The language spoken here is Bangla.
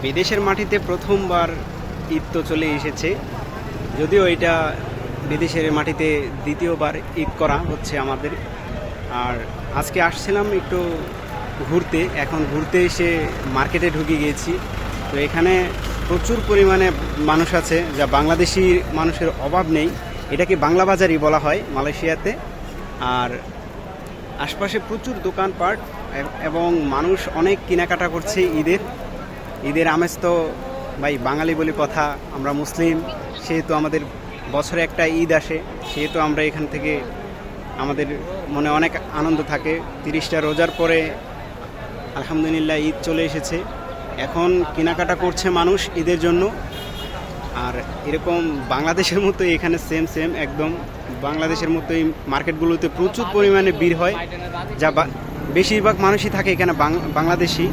বিদেশের মাটিতে প্রথমবার ঈদ তো চলে এসেছে, যদিও এটা বিদেশের মাটিতে দ্বিতীয়বার ঈদ করা হচ্ছে আমাদের। আর আজকে আসছিলাম একটু ঘুরতে, এখন ঘুরতে এসে মার্কেটে ঢুকে গিয়েছি। তো এখানে প্রচুর পরিমাণে মানুষ আছে, যা বাংলাদেশি মানুষের অভাব নেই। এটাকে বাংলা বাজারই বলা হয় মালয়েশিয়াতে। আর আশপাশে প্রচুর দোকানপাট এবং মানুষ অনেক কেনাকাটা করছে ঈদের আমেজ তো ভাই, বাঙালি বলে কথা, আমরা মুসলিম, সেহেতু আমাদের বছরে একটা ঈদ আসে, সেহেতু আমরা এখান থেকে আমাদের মনে অনেক আনন্দ থাকে। 30টা রোজার পরে আলহামদুলিল্লাহ ঈদ চলে এসেছে, এখন কেনাকাটা করছে মানুষ ঈদের জন্য। আর এরকম বাংলাদেশের মতো এখানে সেম একদম বাংলাদেশের মতোই মার্কেটগুলোতে প্রচুর পরিমাণে ভিড় হয়, যা বেশিরভাগ মানুষই থাকে এখানে বাংলাদেশি।